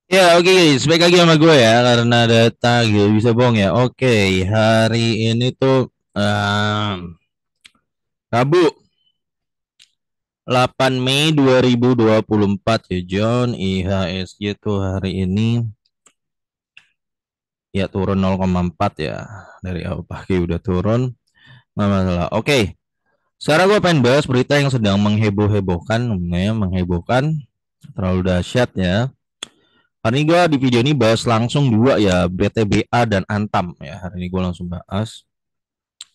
Ya, oke guys, baik lagi sama gue ya karena data gak bisa bohong ya. Oke, hari ini tuh Rabu 8 Mei 2024 ya John. IHSG tuh hari ini ya turun 0,4 ya. Dari awal pagi udah turun, nggak masalah. Oke, sekarang gue pengen bahas berita yang sedang mengheboh-hebohkan, ya, menghebohkan terlalu dahsyat ya. Hari ini gue di video ini bahas langsung dua ya, BTBA dan Antam ya. Hari ini gue langsung bahas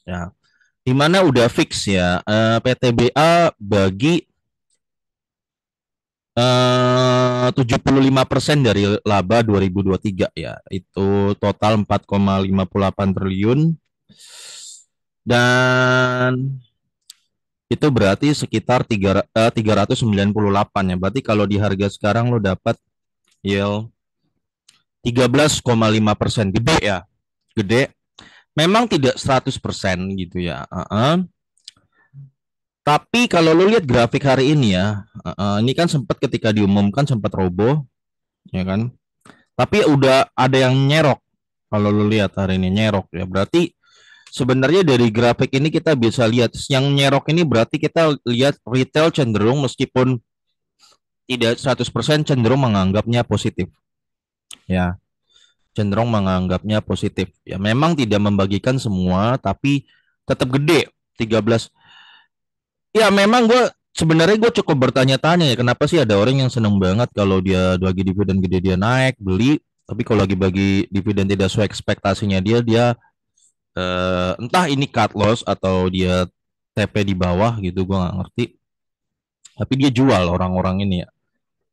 ya. Di mana udah fix ya, PTBA bagi 75% dari laba 2023 ya. Itu total 4,58 triliun dan itu berarti sekitar 398 ya. Berarti kalau di harga sekarang lo dapat yield 13,5%. Gede ya. Gede. Memang tidak 100% gitu ya. Tapi kalau lu lihat grafik hari ini ya, ini kan sempat ketika diumumkan sempat roboh, ya kan? Tapi udah ada yang nyerok. Kalau lu lihat hari ini nyerok ya, berarti sebenarnya dari grafik ini kita bisa lihat yang nyerok ini berarti kita lihat retail cenderung meskipun tidak 100% cenderung menganggapnya positif, ya. Cenderung menganggapnya positif. Ya, memang tidak membagikan semua, tapi tetap gede 13. Ya memang sebenarnya gue cukup bertanya-tanya ya kenapa sih ada orang yang seneng banget kalau dia bagi dividen gede dia naik beli, tapi kalau lagi bagi dividen tidak sesuai ekspektasinya dia entah ini cut loss atau dia TP di bawah gitu gue nggak ngerti. Tapi dia jual orang-orang ini ya.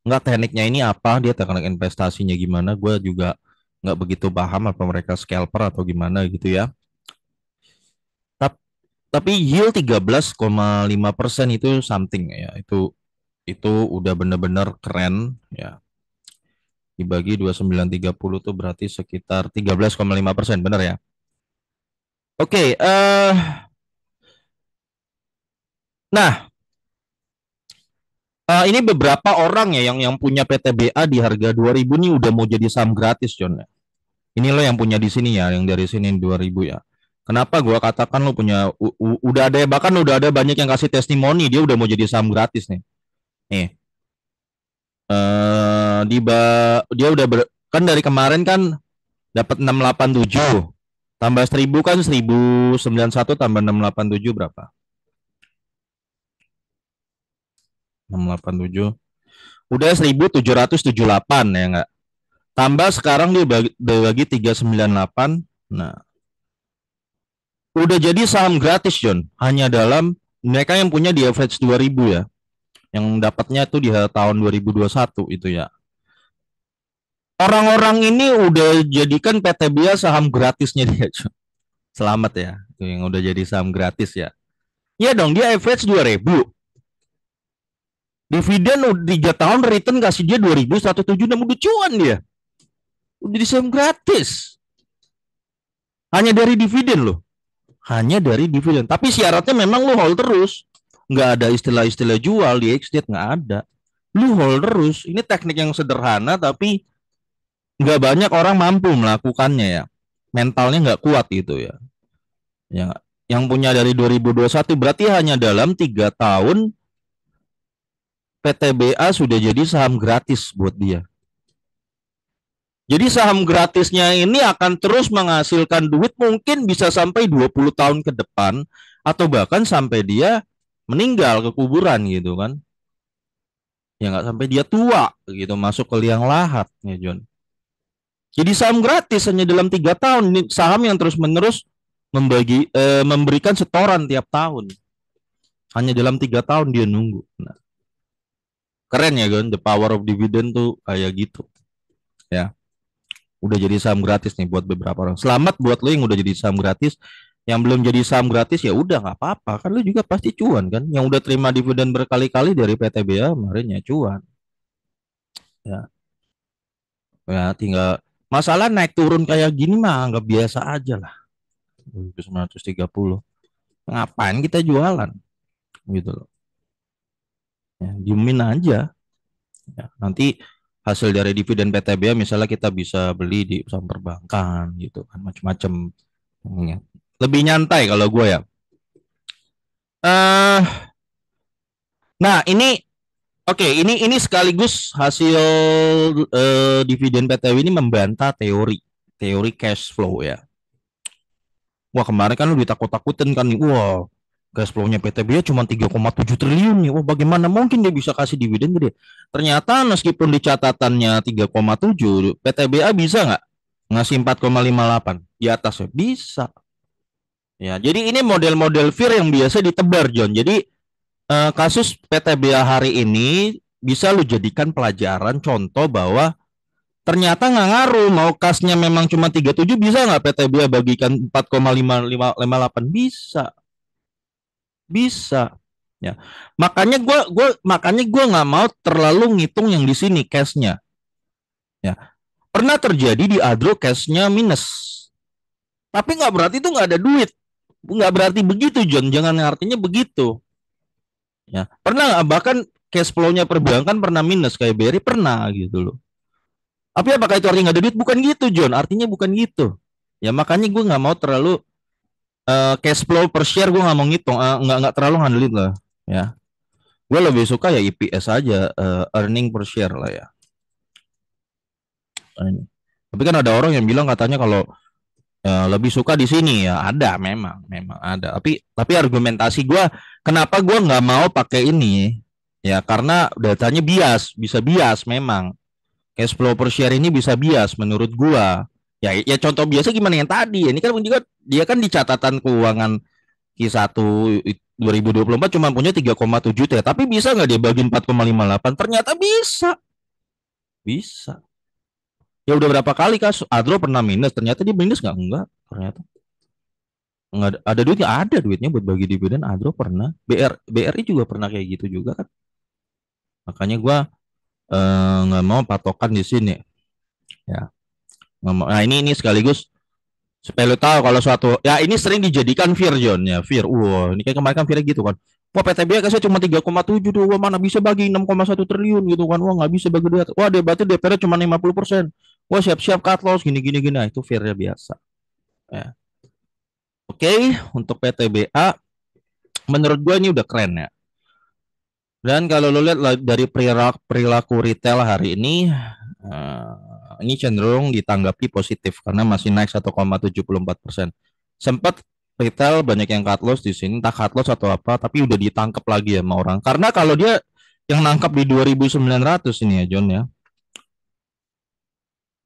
Nggak tekniknya ini apa, dia teknik investasinya gimana, gue juga nggak begitu paham apa mereka scalper atau gimana gitu ya. Tapi yield 13,5% itu something ya. Itu udah bener-bener keren ya. Dibagi 2930 tuh berarti sekitar 13,5%, bener ya. Oke, nah, ini beberapa orang ya yang punya PTBA di harga 2000 nih udah mau jadi saham gratis John ya. Ini lo yang punya di sini ya, yang dari sini 2000 ya. Kenapa gua katakan lo punya udah ada, bahkan udah ada banyak yang kasih testimoni dia udah mau jadi saham gratis nih. Nih, dia udah kan dari kemarin kan dapat 687 tambah 1000 kan 1091 tambah 687 berapa? 687 udah 1778 ya enggak? Tambah sekarang dia bagi 398. Nah, udah jadi saham gratis John. Hanya dalam mereka yang punya di average 2000 ya. Yang dapatnya tuh di tahun 2021 itu ya. Orang-orang ini udah jadikan PTBA saham gratisnya dia John. Selamat ya. Itu yang udah jadi saham gratis ya. Iya dong, dia average 2000. Dividen udah 3 tahun return kasih dia 2176 udah cuan dia. Udah di saham gratis. Hanya dari dividen loh. Hanya dari dividen. Tapi syaratnya memang lu hold terus. Nggak ada istilah-istilah jual di exit, nggak ada. Lu hold terus. Ini teknik yang sederhana tapi nggak banyak orang mampu melakukannya ya. Mentalnya nggak kuat gitu ya. Yang punya dari 2021 berarti hanya dalam 3 tahun PTBA sudah jadi saham gratis buat dia. Jadi saham gratisnya ini akan terus menghasilkan duit mungkin bisa sampai 20 tahun ke depan atau bahkan sampai dia meninggal ke kuburan gitu kan. Ya nggak sampai dia tua gitu masuk ke liang lahat ya John. Jadi saham gratis hanya dalam 3 tahun. Ini saham yang terus menerus memberikan setoran tiap tahun. Hanya dalam 3 tahun dia nunggu. Nah, keren ya kan, the power of dividend tuh kayak gitu ya. Udah jadi saham gratis nih buat beberapa orang. Selamat buat lo yang udah jadi saham gratis. Yang belum jadi saham gratis ya udah nggak apa-apa kan lo juga pasti cuan kan. Yang udah terima dividen berkali-kali dari PTBA kemarin ya cuan. Ya, ya tinggal masalah naik turun kayak gini mah nggak biasa aja lah. 1930. Ngapain kita jualan gitu loh. Ya, diemin aja. Ya, nanti hasil dari dividen PTBA misalnya kita bisa beli di saham perbankan gitu kan macam-macam. Lebih nyantai kalau gue ya. Nah ini oke, ini sekaligus hasil dividen PTW ini membantah teori teori cash flow ya. Wah kemarin kan lu ditakut-takutin kan nih, wah cash flow-nya PTBA cuma 3,7 triliun nih. Wah bagaimana mungkin dia bisa kasih dividen gede? Ternyata meskipun di catatannya 3,7, PTBA bisa nggak ngasih 4,58 di atasnya? Bisa. Ya, jadi ini model-model fear yang biasa ditebar John. Jadi kasus PTBA hari ini bisa lu jadikan pelajaran contoh bahwa ternyata nggak ngaruh mau kasnya memang cuma 37 bisa nggak PTBA bagikan 4,558 bisa bisa ya makanya gue nggak mau terlalu ngitung yang di sini cashnya ya pernah terjadi di Adro cashnya minus tapi nggak berarti itu nggak ada duit nggak berarti begitu John jangan artinya begitu ya pernah nggak bahkan cash flow-nya perbankan pernah minus kayak BRI pernah gitu loh. Tapi apakah itu artinya nggak ada duit? Bukan gitu, John. Artinya bukan gitu. Ya makanya gue nggak mau terlalu cash flow per share gue nggak mau ngitung, nggak terlalu ngandelin lah. Ya, gue lebih suka ya EPS aja, earning per share lah ya. Tapi kan ada orang yang bilang katanya kalau lebih suka di sini ya ada, memang ada. Tapi argumentasi gue, kenapa gue nggak mau pakai ini? Ya karena datanya bias, bisa bias memang. Cash flow per share ini bisa bias menurut gua. Ya contoh biasa gimana yang tadi. Ini kan juga dia kan di catatan keuangan Q1 2024 cuma punya 3,7 T, tapi bisa nggak dia bagi 4,58? Ternyata bisa. Bisa. Ya udah berapa kali kasus Adro pernah minus, ternyata dia minus nggak? Enggak, ternyata. Nggak ada duitnya, ada duitnya buat bagi dividen. Adro pernah, BRI juga pernah kayak gitu juga kan. Makanya gua nggak mau patokan di sini. Ya, nah ini sekaligus supaya lo tahu kalau suatu ya ini sering dijadikan fear John ya fear wah ini kayak kemarin kan fear gitu kan wah PTB kasih cuma 3,7 tuh wah mana bisa bagi 6,1 triliun gitu kan wah nggak bisa bagi duit wah berarti DPR cuma 50% wah siap-siap cut loss gini gini gini nah, itu fearnya biasa ya. Oke untuk PTBA menurut gue ini udah keren ya dan kalau lo lihat dari perilaku retail hari ini cenderung ditanggapi positif karena masih naik 1,74%. Sempat retail banyak yang cut loss di sini, entah cut loss atau apa, tapi udah ditangkap lagi sama orang. Karena kalau dia yang nangkap di 2.900 ini ya John ya.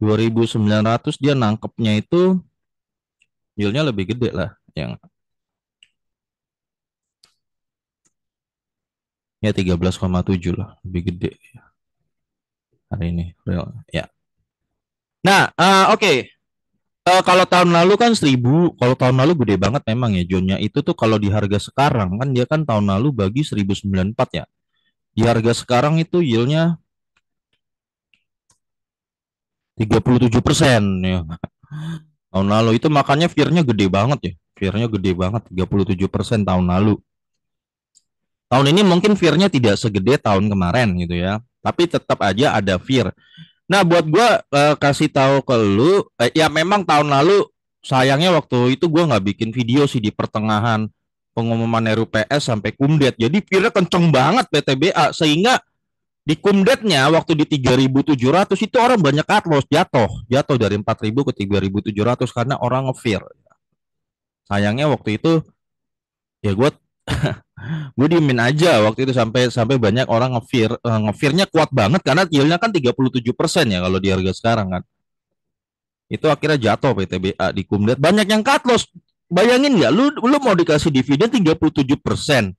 2.900 dia nangkepnya itu yieldnya lebih gede lah yang ya 13,7 lah, lebih gede hari ini real ya. Nah, oke. Kalau tahun lalu kan 1.000, kalau tahun lalu gede banget memang ya Jonnya. Itu tuh kalau di harga sekarang kan dia kan tahun lalu bagi 1.094 ya. Di harga sekarang itu yieldnya 37% ya. Tahun lalu itu makanya fear-nya gede banget ya. Fear-nya gede banget 37% tahun lalu. Tahun ini mungkin fear-nya tidak segede tahun kemarin gitu ya. Tapi tetap aja ada fear. Nah, buat gua kasih tahu ke lu, ya memang tahun lalu sayangnya waktu itu gua nggak bikin video sih di pertengahan pengumuman RUPS sampai kumdet. Jadi fear kenceng banget PTBA sehingga di kumdetnya waktu di 3.700 itu orang banyak cut loss jatuh dari 4.000 ke 3.700 karena orang nge-fear. Sayangnya waktu itu ya gue diemin aja waktu itu sampai sampai banyak orang ngefearnya kuat banget karena yieldnya kan 37% ya kalau di harga sekarang kan itu akhirnya jatuh PTBA di kumdet banyak yang cut loss bayangin nggak lu mau dikasih dividen 37%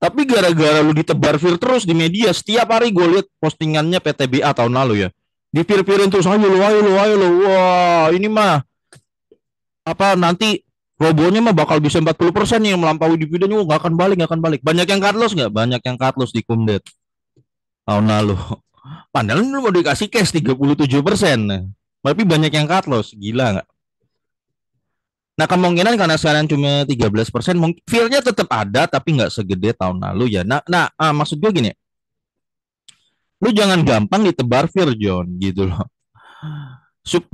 tapi gara-gara lu ditebar fear terus di media setiap hari gue lihat postingannya PTBA tahun lalu ya di fear-fearin terus ayo lo wah ini mah apa nanti robonya mah bakal bisa 40% yang melampaui dividennya nggak akan balik banyak yang cut loss nggak banyak yang cut loss di kumdet tahun lalu padahal lu mau dikasih cash 37% tapi banyak yang cut loss gila nggak nah kemungkinan karena sekarang cuma 13% fear-nya tetap ada tapi nggak segede tahun lalu ya maksud gue gini Lu jangan gampang ditebar Fir, John, gitu loh.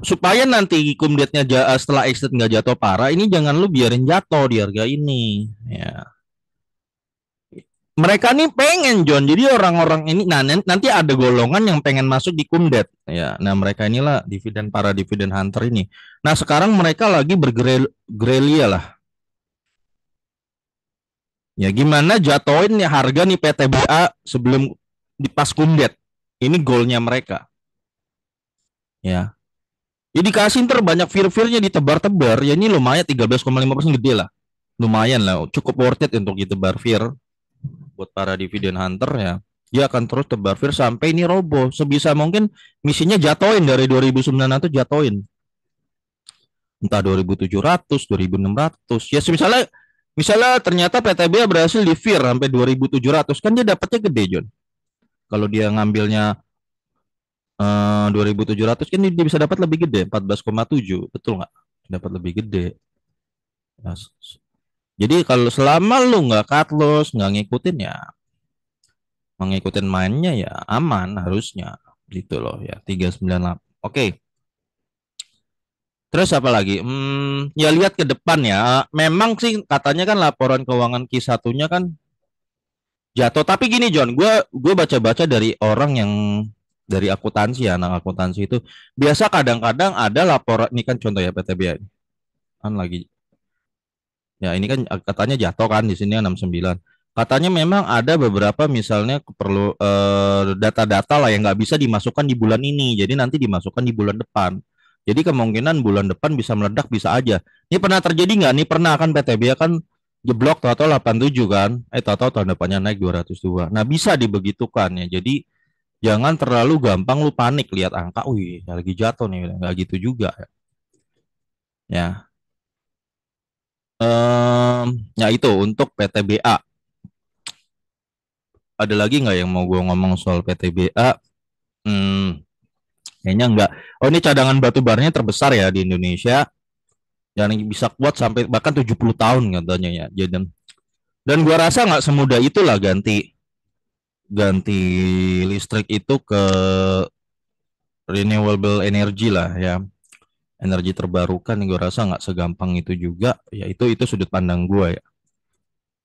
Supaya nanti kumdetnya setelah exit nggak jatuh parah, ini jangan lu biarin jatuh di harga ini. Ya. Mereka nih pengen John, jadi orang-orang ini, nah nanti ada golongan yang pengen masuk di kumdet, ya. Nah mereka inilah para dividen hunter ini. Nah sekarang mereka lagi bergerilya lah. Ya gimana jatuhin nih harga nih PTBA sebelum di pas kumdet. Ini goalnya mereka. Ya. Jadi kasih terbanyak fear-fearnya ditebar-tebar. Ya ini lumayan 13,5% gede lah. Lumayan lah. Cukup worth it untuk ditebar fear buat para dividen hunter ya. Dia akan terus tebar fear sampai ini roboh. Sebisa mungkin misinya jatoin dari 2009 itu jatoin. Entah 2700, 2600. Ya misalnya misalnya ternyata PTB berhasil di fear sampai 2700 kan dia dapatnya gede John. Kalau dia ngambilnya 2700 kan dia bisa dapat lebih gede 14,7 betul nggak dapat lebih gede nah, jadi kalau selama lu nggak cut loss nggak ngikutin ya mengikutin mainnya ya aman harusnya gitu loh ya 398 oke terus apa lagi ya lihat ke depan ya memang sih katanya kan laporan keuangan Q1-nya kan jatuh tapi gini John gue baca-baca dari orang yang dari akuntansi ya anak akuntansi itu biasa kadang-kadang ada laporan ini kan contoh ya PTBA kan lagi ya ini kan katanya jatuh kan di sini 69 katanya memang ada beberapa misalnya perlu data-data lah yang nggak bisa dimasukkan di bulan ini jadi nanti dimasukkan di bulan depan jadi kemungkinan bulan depan bisa meledak bisa aja ini pernah terjadi nggak nih pernah kan PTBA kan jeblok atau 87 kan tahu-tahu tahun depannya naik 202 nah bisa dibegitukan ya jadi jangan terlalu gampang lu panik lihat angka wih lagi jatuh nih nggak gitu juga ya ya itu untuk PTBA. Ada lagi nggak yang mau gue ngomong soal PTBA? Hmm, kayaknya nggak. Oh ini cadangan batu baranya terbesar ya di Indonesia. Yang bisa kuat sampai bahkan 70 tahun katanya ya. Jadi dan gue rasa nggak semudah itulah ganti ganti listrik itu ke renewable energy lah ya. Energi terbarukan gue rasa nggak segampang itu juga. Ya itu sudut pandang gue ya.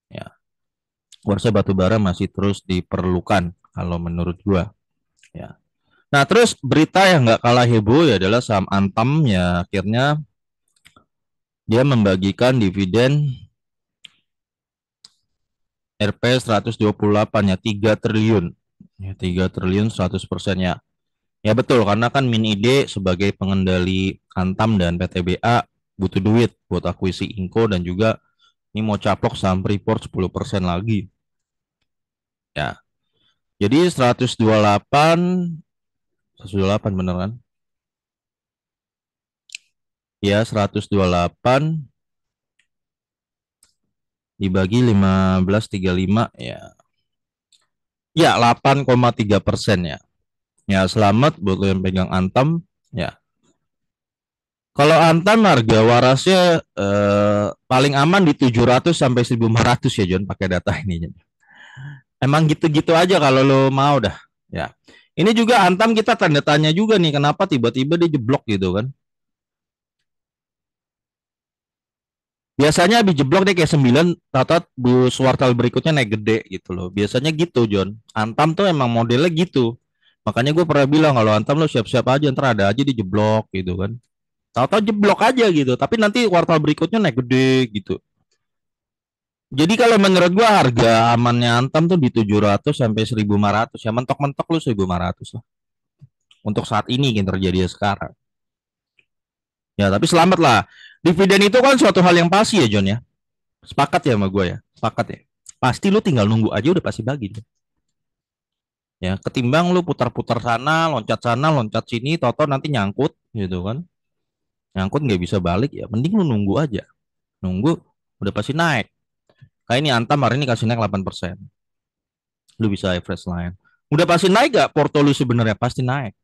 Ya, gue rasa batu bara masih terus diperlukan kalau menurut gue. Ya. Nah, terus berita yang nggak kalah heboh ya adalah saham Antam ya akhirnya dia membagikan dividen Rp 128 ya 3 triliun. Ya 3 triliun 100% ya. Ya betul karena kan MinID sebagai pengendali Antam dan PTBA butuh duit buat akuisisi Inco dan juga ini mau caplok saham Freeport 10% lagi. Ya. Jadi 128 128 bener kan? Ya 128 dibagi 15,35 ya. Ya 8,3% ya. Ya selamat buat lo yang pegang Antam ya. Kalau Antam harga warasnya paling aman di 700 sampai 1.500 ya John pakai data ini. Emang gitu-gitu aja kalau lo mau dah ya. Ini juga Antam kita tanda tanya juga nih kenapa tiba-tiba dia jeblok gitu kan. Biasanya habis jeblok dia kayak 9 tatat bu kuartal berikutnya naik gede gitu loh. Biasanya gitu John. Antam tuh emang modelnya gitu. Makanya gue pernah bilang kalau Antam lo siap-siap aja ntar ada aja dijeblok gitu kan. Tahu-tahu jeblok aja gitu. Tapi nanti kuartal berikutnya naik gede gitu. Jadi kalau menurut gua harga amannya Antam tuh di 700 sampai 1.500 ya mentok-mentok lu 1.500 lah. Untuk saat ini yang terjadi sekarang. Ya tapi selamat lah. Dividen itu kan suatu hal yang pasti ya John ya. Sepakat ya sama gua ya. Sepakat ya. Pasti lu tinggal nunggu aja udah pasti bagi. Ya ketimbang lu putar-putar sana, loncat sini, toto nanti nyangkut gitu kan. Nyangkut nggak bisa balik ya. Mending lu nunggu aja. Nunggu udah pasti naik. Kayak ini Antam hari ini kasih naik 8%. Lu bisa average line. Udah pasti naik gak porto lu sebenarnya? Pasti naik.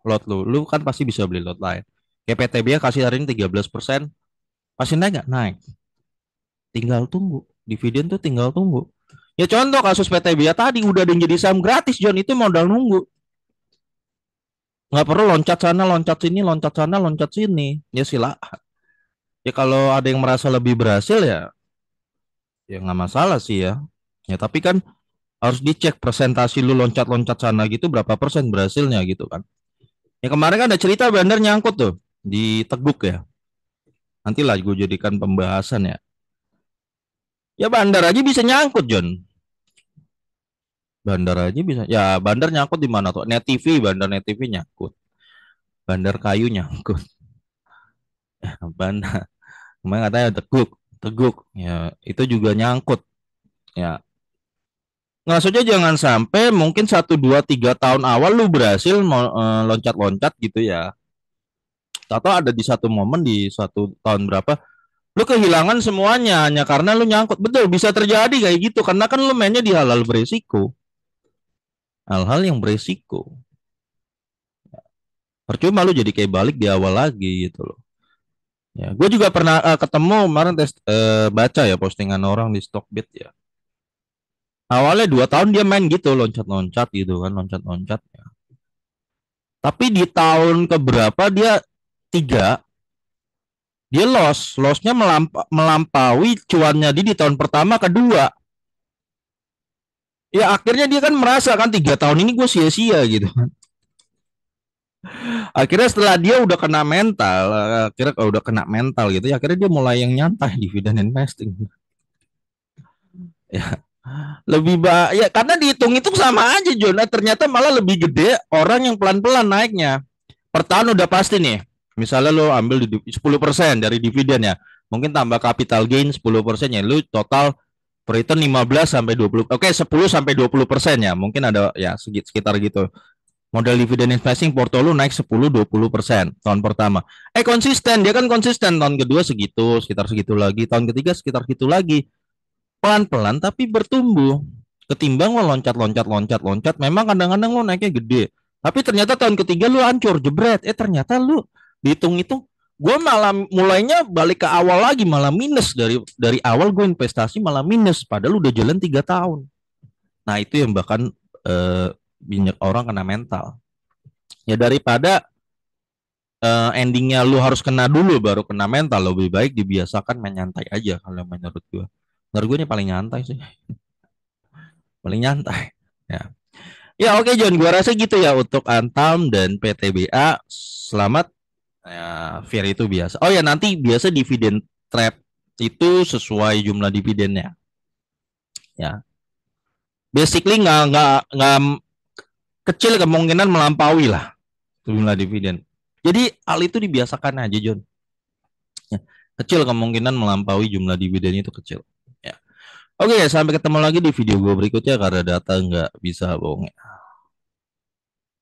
Lot lu kan pasti bisa beli lot lain. Kayak PTB kasih hari ini 13%, pasti naik gak? Naik. Tinggal tunggu. Dividen tuh tinggal tunggu. Ya contoh kasus PTB tadi udah ada yang jadi saham gratis John itu modal nunggu. Nggak perlu loncat sana, loncat sini, loncat sana, loncat sini. Ya silakan. Ya kalau ada yang merasa lebih berhasil ya, ya nggak masalah sih ya. Ya tapi kan harus dicek presentasi lu loncat-loncat sana gitu berapa persen berhasilnya gitu kan. Ya kemarin kan ada cerita bandar nyangkut tuh di Teguk ya. Nanti lah gue jadikan pembahasan ya. Ya bandar aja bisa nyangkut John. Bandar aja bisa. Ya bandar nyangkut di mana tuh? Net TV, bandar Net TV nyangkut. Bandar kayu nyangkut. Bandar. Kemarin katanya Teguk, Teguk. Ya itu juga nyangkut. Ya maksudnya jangan sampai mungkin 1, 2, 3 tahun awal lu berhasil loncat-loncat gitu ya. Atau ada di satu momen di suatu tahun berapa lu kehilangan semuanya hanya karena lu nyangkut. Betul, bisa terjadi kayak gitu karena kan lu mainnya di hal-hal beresiko, hal-hal yang beresiko. Percuma lu jadi kayak balik di awal lagi gitu loh. Ya, gue juga pernah ketemu kemarin baca ya postingan orang di Stockbit ya. Awalnya 2 tahun dia main gitu loncat-loncat gitu kan, loncat-loncat. Ya. Tapi di tahun keberapa dia tiga, dia lossnya melampaui cuannya di tahun pertama kedua. Ya akhirnya dia kan merasa kan 3 tahun ini gue sia-sia gitu. Akhirnya setelah dia udah kena mental, akhirnya kalau udah kena mental gitu, ya akhirnya dia mulai yang nyantai dividen investing. Ya lebih ya karena dihitung-hitung sama aja John. Ternyata malah lebih gede orang yang pelan-pelan naiknya. Per tahun udah pasti nih. Misalnya lo ambil 10% dari dividen ya. Mungkin tambah capital gain 10% ya. Lu total per return 15 sampai 20. Oke, 10 sampai 20% ya. Mungkin ada ya sekitar gitu. Modal dividen investing portfolio naik 10-20% tahun pertama. Konsisten, dia kan konsisten tahun kedua segitu, sekitar segitu lagi, tahun ketiga sekitar segitu lagi. Pelan-pelan tapi bertumbuh. Ketimbang lo loncat-loncat, memang kadang-kadang lo naiknya gede. Tapi ternyata tahun ketiga lu hancur, jebret. Ternyata lu dihitung-hitung gue malah mulainya balik ke awal lagi malah minus dari awal gue investasi malah minus padahal udah jalan 3 tahun. Nah itu yang bahkan banyak orang kena mental. Ya daripada endingnya lu harus kena dulu baru kena mental, lebih baik dibiasakan main nyantai aja kalau menurut gue. Menurut gue ini paling nyantai sih, paling nyantai. Ya, ya oke John, gua rasa gitu ya untuk Antam dan PTBA. Selamat. Ya, fair itu biasa. Oh ya nanti biasa dividen trap itu sesuai jumlah dividennya. Ya, basically nggak kecil kemungkinan melampaui lah jumlah dividen. Jadi hal itu dibiasakan aja John. Ya, kecil kemungkinan melampaui jumlah dividen itu kecil. Ya. Oke, sampai ketemu lagi di video gue berikutnya karena data nggak bisa bohong.